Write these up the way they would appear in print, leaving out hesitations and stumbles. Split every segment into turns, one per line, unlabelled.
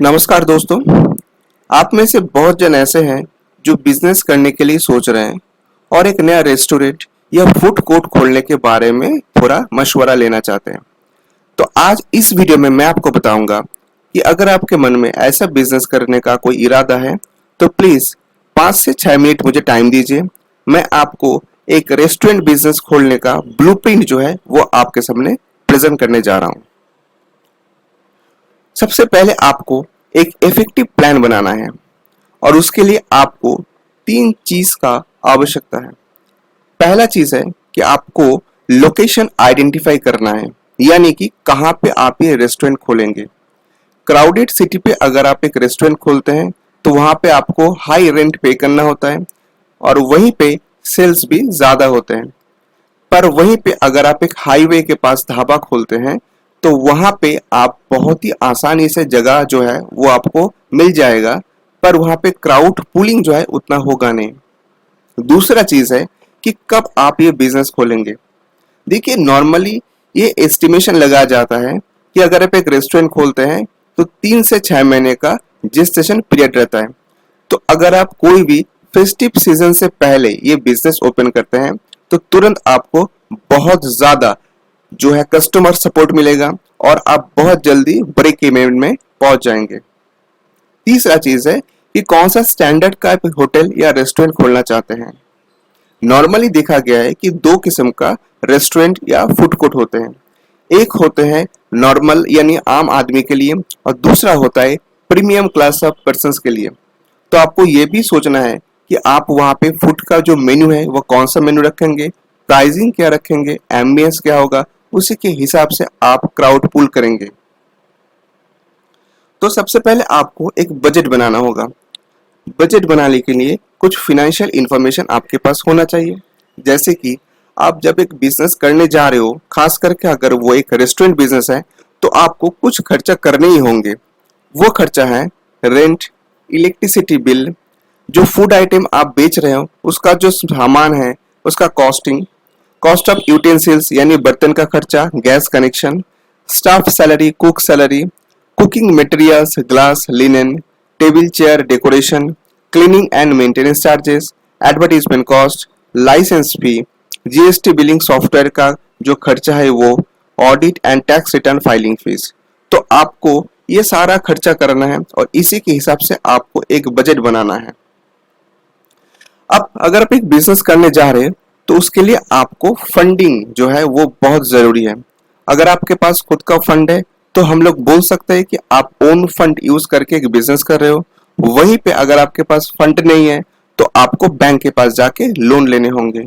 नमस्कार दोस्तों। आप में से बहुत जन ऐसे हैं जो बिजनेस करने के लिए सोच रहे हैं और एक नया रेस्टोरेंट या फूड कोर्ट खोलने के बारे में थोड़ा मशवरा लेना चाहते हैं। तो आज इस वीडियो में मैं आपको बताऊंगा कि अगर आपके मन में ऐसा बिजनेस करने का कोई इरादा है तो प्लीज 5 से 6 मिनट मुझे टाइम दीजिए। मैं आपको एक रेस्टोरेंट बिजनेस खोलने का ब्लूप्रिंट जो है वो आपके सामने प्रेजेंट करने जा रहा हूं। सबसे पहले आपको एक इफेक्टिव प्लान बनाना है और उसके लिए आपको 3 चीज का आवश्यकता है। पहला चीज है कि आपको लोकेशन आइडेंटिफाई करना है, यानी कि कहां पे आप ये रेस्टोरेंट खोलेंगे। क्राउडेड सिटी पे अगर आप एक रेस्टोरेंट खोलते हैं तो वहां पे आपको हाई रेंट पे करना होता है और वहीं पे सेल्स भी ज्यादा होते हैं। पर वहीं पे अगर आप एक हाईवे के पास ढाबा खोलते हैं तो वहां पे आप बहुत ही आसानी से जगह जो है वो आपको मिल जाएगा, पर वहां पे क्राउड पुलिंग जो है उतना होगा नहीं। दूसरा चीज है कि कब आप ये बिजनेस खोलेंगे। देखिए, नॉर्मली ये एस्टिमेशन लगाया जाता है कि अगर आप एक रेस्टोरेंट खोलते हैं तो 3 से 6 महीने का जेस्टेशन पीरियड रहता है। तो अगर आप कोई भी फेस्टिव सीजन से पहले ये बिजनेस ओपन करते हैं तो तुरंत आपको बहुत ज्यादा जो है कस्टमर सपोर्ट मिलेगा और आप बहुत जल्दी ब्रेक इवन में पहुंच जाएंगे। तीसरा चीज है कि कौन सा स्टैंडर्ड का आप होटल या रेस्टोरेंट खोलना चाहते हैं। नॉर्मली देखा गया है कि 2 किस्म का रेस्टोरेंट या फूड कोर्ट होते हैं। एक होते हैं नॉर्मल यानी आम आदमी के लिए और दूसरा होता है प्रीमियम क्लास ऑफ पर्सन्स के लिए। तो आपको ये भी सोचना है कि आप वहां पे फूड का जो मेन्यू है वो कौन सा मेन्यू रखेंगे, प्राइसिंग क्या रखेंगे, एम्बियंस क्या होगा, उसी के हिसाब से आप क्राउड पुल करेंगे। तो सबसे पहले आपको एक बजट बनाना होगा। बजट बनाने के लिए कुछ फिनेंशियल इंफॉर्मेशन आपके पास होना चाहिए। जैसे कि आप जब एक बिजनेस करने जा रहे हो, खास करके अगर वो एक रेस्टोरेंट बिजनेस है, तो आपको कुछ खर्चा करने ही होंगे। वो खर्चा है रेंट, इलेक्ट्रिसिटी बिल, जो फूड आइटम आप बेच रहे हो उसका जो सामान है उसका कॉस्टिंग, कॉस्ट ऑफ यूटेंसिल्स यानी बर्तन का खर्चा, gas connection, staff salary, cook salary, cooking materials, glass, linen, table chair decoration, cleaning and maintenance charges, advertisement cost, licence fee, GST billing software का जो खर्चा है वो, audit and tax return filing fees. तो आपको ये सारा खर्चा करना है और इसी के हिसाब से आपको एक बजट बनाना है। अब अगर आप एक बिजनेस करने जा रहे हैं तो उसके लिए आपको फंडिंग जो है वो बहुत जरूरी है। अगर आपके पास खुद का फंड है तो हम लोग बोल सकते हैं कि आप ओन फंड यूज करके एक बिजनेस कर रहे हो। वहीं पे अगर आपके पास फंड नहीं है तो आपको बैंक के पास जाके लोन लेने होंगे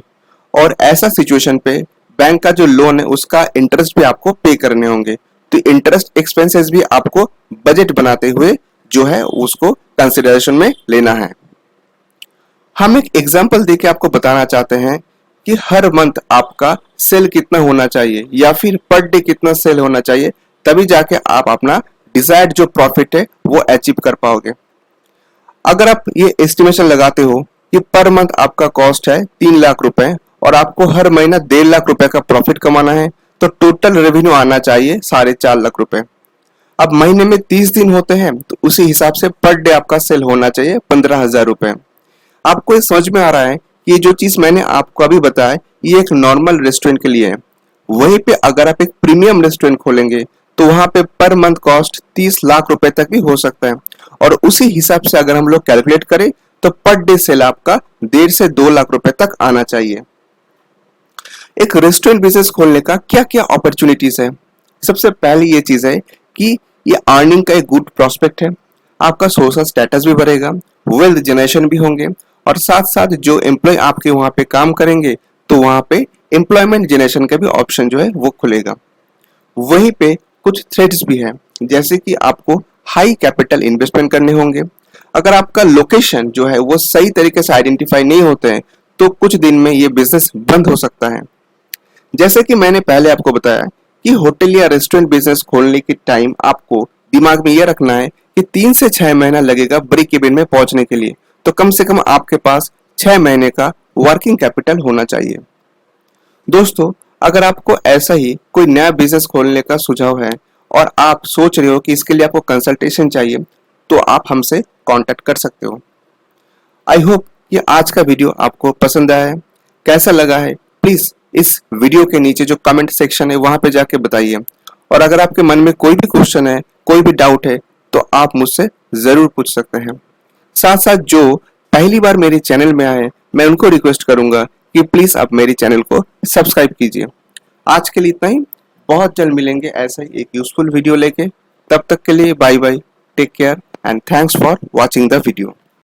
और ऐसा सिचुएशन पे बैंक का जो लोन है उसका इंटरेस्ट भी आपको पे करने होंगे। तो इंटरेस्ट एक्सपेंसेस भी आपको बजट बनाते हुए जो है उसको कंसिडरेशन में लेना है। हम एक एग्जांपल देके आपको बताना चाहते हैं कि हर मंथ आपका सेल कितना होना चाहिए या फिर पर डे कितना सेल होना चाहिए, तभी जाके आप अपना डिजायर्ड जो प्रॉफिट है वो अचीव कर पाओगे। अगर आप ये एस्टिमेशन लगाते हो कि पर मंथ आपका कॉस्ट है 3 लाख रुपए और आपको हर महीना 1.5 लाख रुपए का प्रॉफिट कमाना है, तो टोटल रेवेन्यू आना चाहिए 4.5 लाख रुपए। अब महीने में 30 दिन होते हैं तो उसी हिसाब से पर डे आपका सेल होना चाहिए 15,000 रुपए। आपको ये समझ में आ रहा है कि ये जो चीज मैंने आपको अभी बताया ये एक नॉर्मल रेस्टोरेंट के लिए है। वहीं पे अगर आप एक प्रीमियम रेस्टोरेंट खोलेंगे तो वहां पे पर मंथ कॉस्ट 30 लाख रुपए तक भी हो सकता है और उसी हिसाब से अगर हम लोग कैलकुलेट करें तो पर डे सेल आपका 1.5 से 2 लाख रुपए तक आना चाहिए। एक रेस्टोरेंट बिजनेस खोलने का क्या क्या अपॉर्चुनिटीज है। सबसे पहली ये चीज है कि ये अर्निंग का एक गुड प्रोस्पेक्ट है। आपका सोशल स्टेटस भी बढ़ेगा, वेल्थ जनरेशन भी होंगे और साथ साथ जो एम्प्लॉय आपके वहां पे काम करेंगे तो वहां पे एम्प्लॉयमेंट जनरेशन का भी ऑप्शन जो है वो खुलेगा। वहीं पे कुछ थ्रेड्स भी है, जैसे कि आपको हाई कैपिटल इन्वेस्टमेंट करने होंगे। अगर आपका लोकेशन जो है वो सही तरीके से आइडेंटिफाई नहीं होते हैं तो कुछ दिन में ये बिजनेस बंद हो सकता है। जैसे कि मैंने पहले आपको बताया कि होटल या रेस्टोरेंट बिजनेस खोलने के टाइम आपको दिमाग में यह रखना है कि 3 से 6 महीना लगेगा ब्रेक इवन में पहुंचने के लिए। तो कम से कम आपके पास 6 महीने का वर्किंग कैपिटल होना चाहिए। दोस्तों, अगर आपको ऐसा ही कोई नया बिजनेस खोलने का सुझाव है और आप सोच रहे हो कि इसके लिए आपको कंसल्टेशन चाहिए, तो आप हमसे कांटेक्ट कर सकते हो। आई होप कि आज का वीडियो आपको पसंद आया है। कैसा लगा है प्लीज इस वीडियो के नीचे जो कमेंट सेक्शन है वहां पे जाके बताइए। और अगर आपके मन में कोई भी क्वेश्चन है, कोई भी डाउट है, तो आप मुझसे जरूर पूछ सकते हैं। साथ साथ जो पहली बार मेरे चैनल में आए, मैं उनको रिक्वेस्ट करूंगा कि प्लीज आप मेरे चैनल को सब्सक्राइब कीजिए। आज के लिए इतना ही। बहुत जल्द मिलेंगे ऐसा ही एक यूजफुल वीडियो लेके। तब तक के लिए bye bye, take care and thanks for watching the video.